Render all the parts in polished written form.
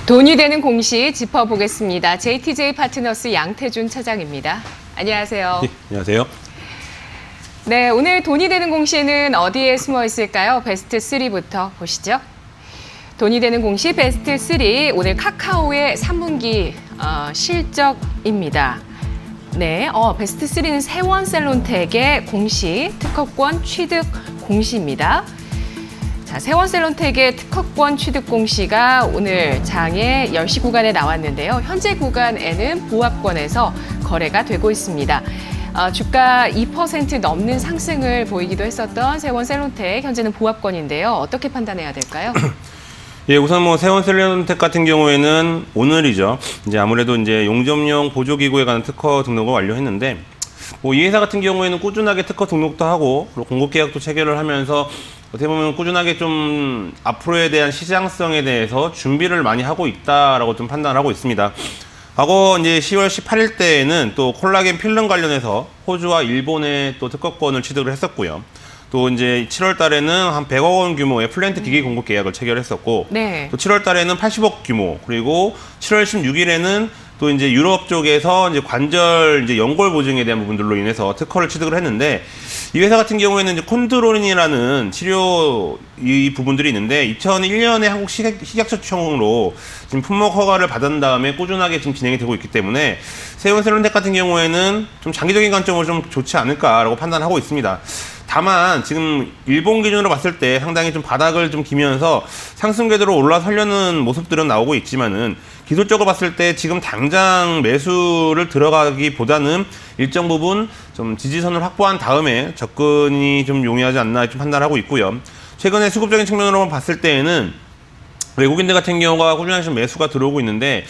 돈이 되는 공시 짚어보겠습니다. JTJ 파트너스 양태준 차장입니다. 안녕하세요. 네, 안녕하세요. 네, 오늘 돈이 되는 공시는 어디에 숨어 있을까요? 베스트 3부터 보시죠. 돈이 되는 공시 베스트 3, 오늘 카카오의 3분기 실적입니다. 네, 베스트 3는 세원셀론텍의 공시, 특허권 취득 공시입니다. 자, 세원셀론텍의 특허권 취득 공시가 오늘 장에 10시 구간에 나왔는데요. 현재 구간에는 보합권에서 거래가 되고 있습니다. 주가 2% 넘는 상승을 보이기도 했었던 세원셀론텍, 현재는 보합권인데요. 어떻게 판단해야 될까요? 예, 우선 세원셀론텍 같은 경우에는 오늘이죠. 이제 아무래도 이제 용접용 보조기구에 관한 특허 등록을 완료했는데, 이 회사 같은 경우에는 꾸준하게 특허 등록도 하고, 그리고 공급 계약도 체결을 하면서 어떻게 보면 꾸준하게 좀 앞으로에 대한 시장성에 대해서 준비를 많이 하고 있다라고 좀 판단을 하고 있습니다. 과거 이제 10월 18일 때에는 또 콜라겐 필름 관련해서 호주와 일본의 또 특허권을 취득을 했었고요. 또 이제 7월 달에는 한 100억 원 규모의 플랜트 기기 공급 계약을 체결했었고, 네. 또 7월 달에는 80억 규모, 그리고 7월 16일에는 또 이제 유럽 쪽에서 이제 관절 이제 연골 보증에 대한 부분들로 인해서 특허를 취득을 했는데, 이 회사 같은 경우에는 이제 콘드로린이라는 치료 이 부분들이 있는데 2001년에 한국 식약처청으로 지금 품목 허가를 받은 다음에 꾸준하게 지금 진행이 되고 있기 때문에 세원셀론텍 같은 경우에는 좀 장기적인 관점으로 좀 좋지 않을까라고 판단하고 있습니다. 다만 지금 일본 기준으로 봤을 때 상당히 좀 바닥을 좀 기면서 상승 궤도로 올라서려는 모습들은 나오고 있지만은 기술적으로 봤을 때 지금 당장 매수를 들어가기보다는 일정 부분 좀 지지선을 확보한 다음에 접근이 좀 용이하지 않나 좀 판단하고 있고요. 최근에 수급적인 측면으로 봤을 때에는 외국인들 같은 경우가 꾸준하게 좀 매수가 들어오고 있는데,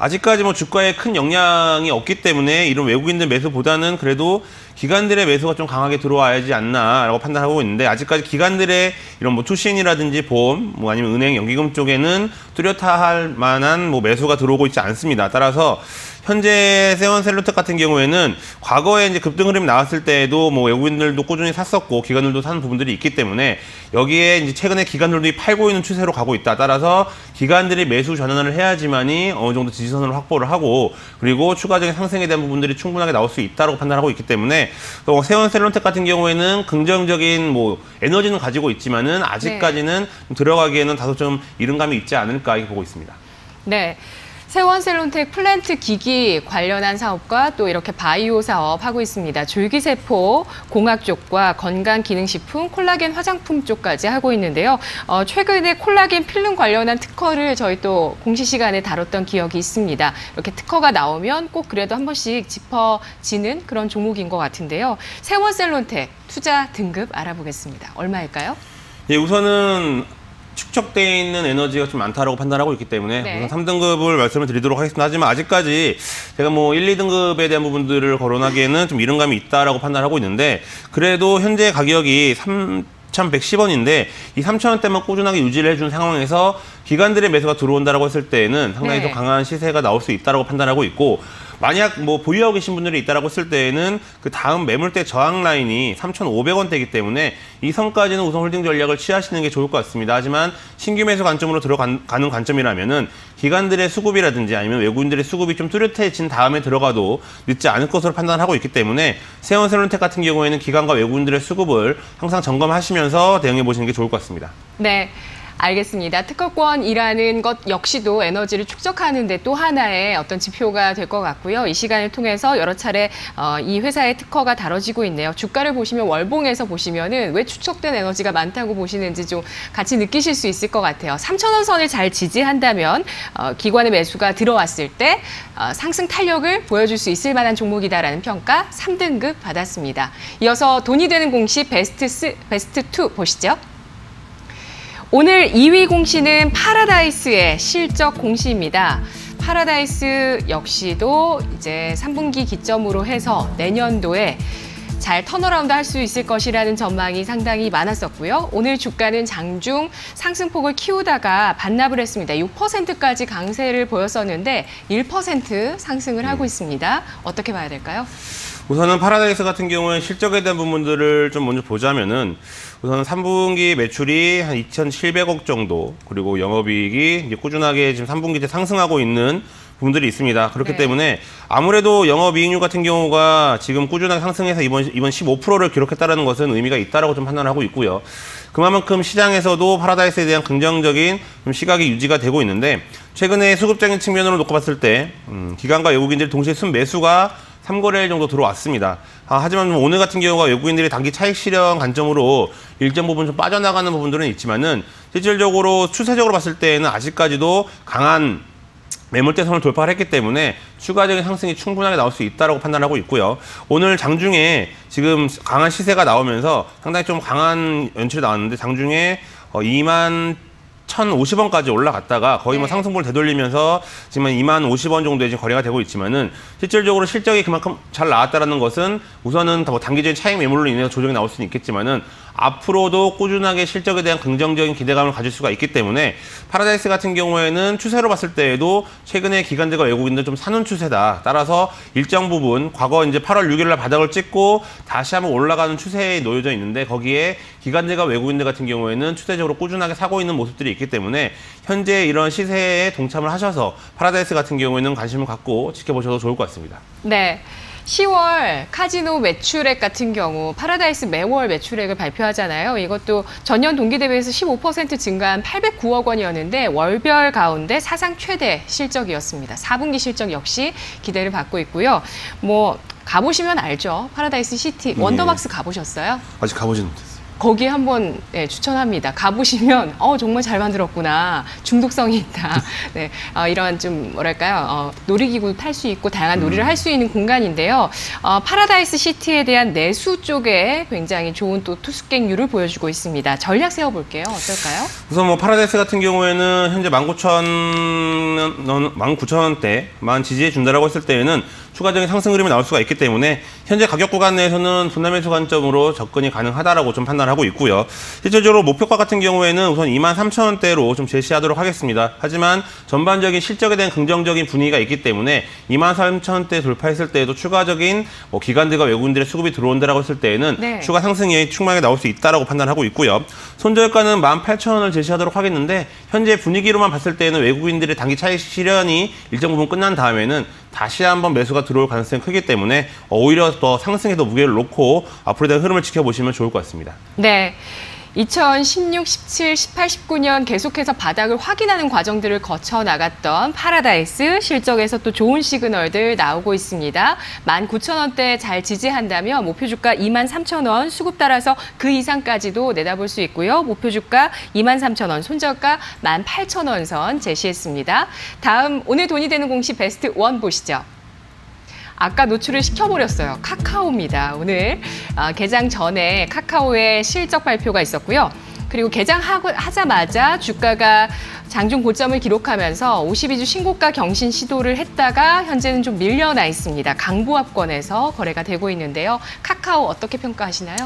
아직까지 주가에 큰 영향이 없기 때문에 이런 외국인들 매수보다는 그래도 기관들의 매수가 좀 강하게 들어와야지 않나라고 판단하고 있는데, 아직까지 기관들의 이런 투신이라든지 보험, 아니면 은행, 연기금 쪽에는 뚜렷할 만한 매수가 들어오고 있지 않습니다. 따라서 현재 세원셀론텍 같은 경우에는 과거에 이제 급등 흐름이 나왔을 때에도 외국인들도 꾸준히 샀었고 기관들도 사는 부분들이 있기 때문에 여기에 이제 최근에 기관들도 팔고 있는 추세로 가고 있다. 따라서 기관들이 매수 전환을 해야지만이 어느 정도 지지선을 확보를 하고, 그리고 추가적인 상승에 대한 부분들이 충분하게 나올 수 있다고 판단하고 있기 때문에 또 세원셀론텍 같은 경우에는 긍정적인 에너지는 가지고 있지만은 아직까지는 네. 들어가기에는 다소 좀 이른 감이 있지 않을까 이렇게 보고 있습니다. 네. 세원셀론텍 플랜트 기기 관련한 사업과 또 이렇게 바이오 사업 하고 있습니다. 줄기세포 공학 쪽과 건강기능식품, 콜라겐 화장품 쪽까지 하고 있는데요. 최근에 콜라겐 필름 관련한 특허를 저희 또 공시 시간에 다뤘던 기억이 있습니다. 이렇게 특허가 나오면 꼭 그래도 한 번씩 짚어지는 그런 종목인 것 같은데요. 세원셀론텍 투자 등급 알아보겠습니다. 얼마일까요? 예, 우선은 축적되어 있는 에너지가 좀 많다라고 판단하고 있기 때문에 네. 우선 3등급을 말씀을 드리도록 하겠습니다. 하지만 아직까지 제가 1, 2등급에 대한 부분들을 거론하기에는 좀 이른 감이 있다라고 판단하고 있는데, 그래도 현재 가격이 3,110원인데 이 3,000원대만 꾸준하게 유지를 해준 상황에서 기관들의 매수가 들어온다라고 했을 때에는 상당히 좀 강한 시세가 나올 수 있다라고 판단하고 있고, 만약 보유하고 계신 분들이 있다라고 했을 때에는 그 다음 매물대 저항 라인이 3,500원대이기 때문에 이 선까지는 우선 홀딩 전략을 취하시는 게 좋을 것 같습니다. 하지만 신규 매수 관점으로 들어가는 관점이라면은 기관들의 수급이라든지 아니면 외국인들의 수급이 좀 뚜렷해진 다음에 들어가도 늦지 않을 것으로 판단하고 있기 때문에 세원셀론텍 같은 경우에는 기관과 외국인들의 수급을 항상 점검하시면서 대응해 보시는 게 좋을 것 같습니다. 네. 알겠습니다. 특허권이라는 것 역시도 에너지를 축적하는 데 또 하나의 어떤 지표가 될 것 같고요. 이 시간을 통해서 여러 차례 이 회사의 특허가 다뤄지고 있네요. 주가를 보시면 월봉에서 보시면은 왜 축적된 에너지가 많다고 보시는지 좀 같이 느끼실 수 있을 것 같아요. 3,000원 선을 잘 지지한다면 기관의 매수가 들어왔을 때 상승 탄력을 보여줄 수 있을 만한 종목이다라는 평가 3등급 받았습니다. 이어서 돈이 되는 공시 베스트 2 보시죠. 오늘 2위 공시는 파라다이스의 실적 공시입니다. 파라다이스 역시도 이제 3분기 기점으로 해서 내년도에 잘 턴어라운드 할 수 있을 것이라는 전망이 상당히 많았었고요. 오늘 주가는 장중 상승폭을 키우다가 반납을 했습니다. 6%까지 강세를 보였었는데 1% 상승을 하고 있습니다. 어떻게 봐야 될까요? 우선은 파라다이스 같은 경우에 실적에 대한 부분들을 좀 먼저 보자면은 우선은 3분기 매출이 한 2,700억 정도, 그리고 영업이익이 이제 꾸준하게 지금 3분기 때 상승하고 있는 부분들이 있습니다. 그렇기 때문에 아무래도 영업이익률 같은 경우가 지금 꾸준하게 상승해서 이번 15%를 기록했다는 것은 의미가 있다라고 좀 판단하고 있고요. 그만큼 시장에서도 파라다이스에 대한 긍정적인 좀 시각이 유지가 되고 있는데, 최근에 수급적인 측면으로 놓고 봤을 때 기관과 외국인들이 동시에 순매수가 3거래일 정도 들어왔습니다. 하지만 오늘 같은 경우가 외국인들이 단기 차익 실현 관점으로 일정 부분 좀 빠져나가는 부분들은 있지만은, 실질적으로 추세적으로 봤을 때에는 아직까지도 강한 매물대선을 돌파를 했기 때문에 추가적인 상승이 충분하게 나올 수 있다고 판단하고 있고요. 오늘 장중에 지금 강한 시세가 나오면서 상당히 좀 강한 연출이 나왔는데, 장중에 21,050원까지 올라갔다가 거의 뭐 상승폭을 되돌리면서 지금 20,050원 정도에 지금 거래가 되고 있지만은, 실질적으로 실적이 그만큼 잘 나왔다는 것은 우선은 뭐 단기적인 차익 매물로 인해서 조정이 나올 수는 있겠지만은, 앞으로도 꾸준하게 실적에 대한 긍정적인 기대감을 가질 수가 있기 때문에 파라다이스 같은 경우에는 추세로 봤을 때에도 최근에 기관들과 외국인들 좀 사는 추세다. 따라서 일정 부분 과거 이제 8월 6일 날 바닥을 찍고 다시 한번 올라가는 추세에 놓여져 있는데, 거기에 기관들과 외국인들 같은 경우에는 추세적으로 꾸준하게 사고 있는 모습들이 있기 때문에 현재 이런 시세에 동참을 하셔서 파라다이스 같은 경우에는 관심을 갖고 지켜보셔도 좋을 것 같습니다. 네. 10월 카지노 매출액 같은 경우 파라다이스 매월 매출액을 발표하잖아요. 이것도 전년 동기 대비해서 15% 증가한 809억 원이었는데 월별 가운데 사상 최대 실적이었습니다. 4분기 실적 역시 기대를 받고 있고요. 뭐 가보시면 알죠. 파라다이스 시티 원더박스 가보셨어요? 아직 가보지는 못했어요. 거기 한번 추천합니다. 가보시면 정말 잘 만들었구나. 중독성이 있다. 네, 이런 좀 뭐랄까요. 놀이기구 탈 수 있고 다양한 놀이를 할 수 있는 공간인데요. 파라다이스 시티에 대한 내수 쪽에 굉장히 좋은 또 투숙객률을 보여주고 있습니다. 전략 세워볼게요. 어떨까요? 우선 뭐 파라다이스 같은 경우에는 현재 19,000원대만 지지해 준다라고 했을 때에는 추가적인 상승 흐름이 나올 수가 있기 때문에 현재 가격 구간 내에서는 분할매수 관점으로 접근이 가능하다라고 좀 판단하고 있고요. 실질적으로 목표가 같은 경우에는 우선 23,000원대로 좀 제시하도록 하겠습니다. 하지만 전반적인 실적에 대한 긍정적인 분위기가 있기 때문에 23,000원대 돌파했을 때에도 추가적인 뭐 기관들과 외국인들의 수급이 들어온다라고 했을 때에는 추가 상승이 충분하게 나올 수 있다라고 판단하고 있고요. 손절가는 18,000원을 제시하도록 하겠는데, 현재 분위기로만 봤을 때는 외국인들의 단기 차익 실현이 일정 부분 끝난 다음에는 다시 한번 매수가 들어올 가능성이 크기 때문에 오히려 더 상승에 더 무게를 놓고 앞으로의 대한 흐름을 지켜보시면 좋을 것 같습니다. 네. 2016, 17, 18, 19년 계속해서 바닥을 확인하는 과정들을 거쳐 나갔던 파라다이스, 실적에서 또 좋은 시그널들 나오고 있습니다. 19,000원대 잘 지지한다면 목표 주가 23,000원, 수급 따라서 그 이상까지도 내다볼 수 있고요. 목표 주가 23,000원, 손절가 18,000원 선 제시했습니다. 다음 오늘 돈이 되는 공시 베스트 1 보시죠. 아까 노출을 시켜버렸어요. 카카오입니다. 오늘 개장 전에 카카오의 실적 발표가 있었고요. 그리고 개장하자마자 주가가 장중 고점을 기록하면서 52주 신고가 경신 시도를 했다가 현재는 좀 밀려나 있습니다. 강보합권에서 거래가 되고 있는데요. 카카오 어떻게 평가하시나요?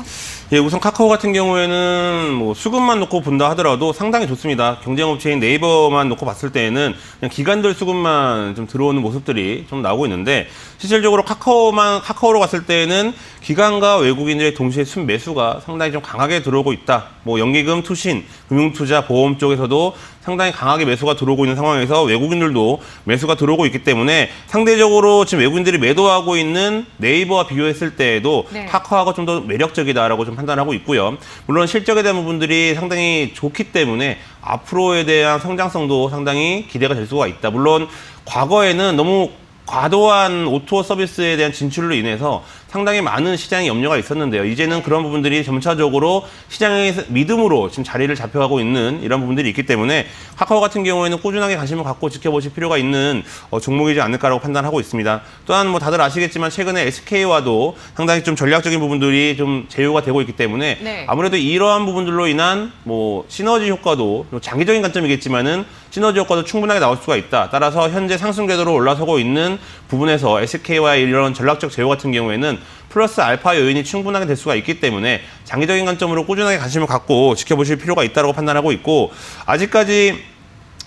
예, 우선 카카오 같은 경우에는 뭐 수급만 놓고 본다 하더라도 상당히 좋습니다. 경쟁업체인 네이버만 놓고 봤을 때에는 그냥 기관들 수급만 좀 들어오는 모습들이 좀 나오고 있는데, 실질적으로 카카오로 갔을 때에는 기관과 외국인들의 동시에 순매수가 상당히 좀 강하게 들어오고 있다. 뭐 연기금, 투신, 금융투자, 보험 쪽에서도 상당히 강하게 매수가 들어오고 있는 상황에서 외국인들도 매수가 들어오고 있기 때문에 상대적으로 지금 외국인들이 매도하고 있는 네이버와 비교했을 때에도 카카오가 좀 더 매력적이다라고 좀 판단하고 있고요. 물론 실적에 대한 부분들이 상당히 좋기 때문에 앞으로에 대한 성장성도 상당히 기대가 될 수가 있다. 물론 과거에는 너무 과도한 O2O 서비스에 대한 진출로 인해서 상당히 많은 시장에 염려가 있었는데요. 이제는 그런 부분들이 점차적으로 시장의 믿음으로 지금 자리를 잡혀가고 있는 이런 부분들이 있기 때문에 카카오 같은 경우에는 꾸준하게 관심을 갖고 지켜보실 필요가 있는 종목이지 않을까라고 판단하고 있습니다. 또한 뭐 다들 아시겠지만 최근에 SK와도 상당히 좀 전략적인 부분들이 좀 제휴가 되고 있기 때문에 아무래도 이러한 부분들로 인한 뭐 시너지 효과도 장기적인 관점이겠지만은 시너지 효과도 충분하게 나올 수가 있다. 따라서 현재 상승 궤도로 올라서고 있는 부분에서 SK와의 이런 전략적 제휴 같은 경우에는 플러스 알파 요인이 충분하게 될 수가 있기 때문에 장기적인 관점으로 꾸준하게 관심을 갖고 지켜보실 필요가 있다고 판단하고 있고, 아직까지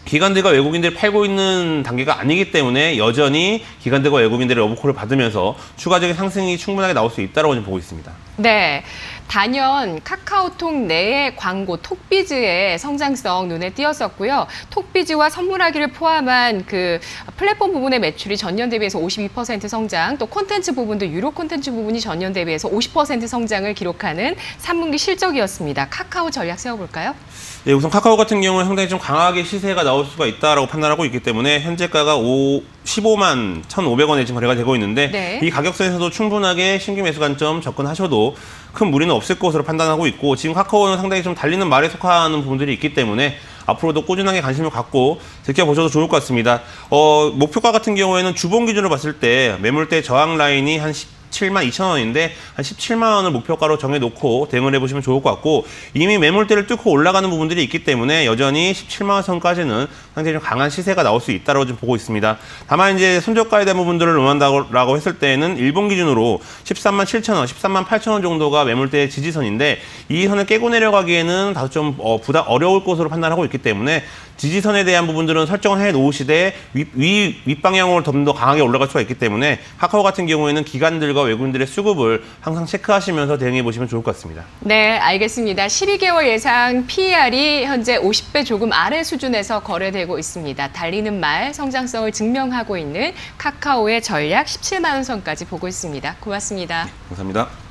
기관들과 외국인들이 팔고 있는 단계가 아니기 때문에 여전히 기관들과 외국인들의 러브콜을 받으면서 추가적인 상승이 충분하게 나올 수 있다고 보고 있습니다. 네, 단연 카카오톡 내의 광고 톡비즈의 성장성 눈에 띄었었고요. 톡비즈와 선물하기를 포함한 그 플랫폼 부분의 매출이 전년 대비해서 52% 성장, 또 콘텐츠 부분도 유료 콘텐츠 부분이 전년 대비해서 50% 성장을 기록하는 3분기 실적이었습니다. 카카오 전략 세워볼까요? 네, 우선 카카오 같은 경우는 상당히 좀 강하게 시세가 나올 수가 있다고 판단하고 있기 때문에 현재가가 15만 1,500원에 지금 거래가 되고 있는데, 네. 이 가격선에서도 충분하게 신규 매수 관점 접근하셔도 큰 무리는 없을 것으로 판단하고 있고, 지금 카카오는 상당히 좀 달리는 말에 속하는 부분들이 있기 때문에 앞으로도 꾸준하게 관심을 갖고 지켜보셔도 좋을 것 같습니다. 목표가 같은 경우에는 주봉 기준으로 봤을 때 매물대 저항 라인이 한 17만 2천 원인데 한 17만 원을 목표가로 정해놓고 대응을 해보시면 좋을 것 같고, 이미 매물대를 뚫고 올라가는 부분들이 있기 때문에 여전히 17만 원 선까지는 상당히 좀 강한 시세가 나올 수 있다고 좀 보고 있습니다. 다만 이제 손절가에 대한 부분들을 논한다고 했을 때는 일본 기준으로 13만 7천 원, 13만 8천 원 정도가 매물대의 지지선인데, 이 선을 깨고 내려가기에는 다소 좀 부담 어려울 것으로 판단하고 있기 때문에 지지선에 대한 부분들은 설정을 해 놓으시되 윗방향으로 좀 더 강하게 올라갈 수가 있기 때문에 카카오 같은 경우에는 기관들과 외국인들의 수급을 항상 체크하시면서 대응해 보시면 좋을 것 같습니다. 네, 알겠습니다. 12개월 예상 PER이 현재 50배 조금 아래 수준에서 거래되고 있습니다. 달리는 말, 성장성을 증명하고 있는 카카오의 전략 17만 원 선까지 보고 있습니다. 고맙습니다. 감사합니다.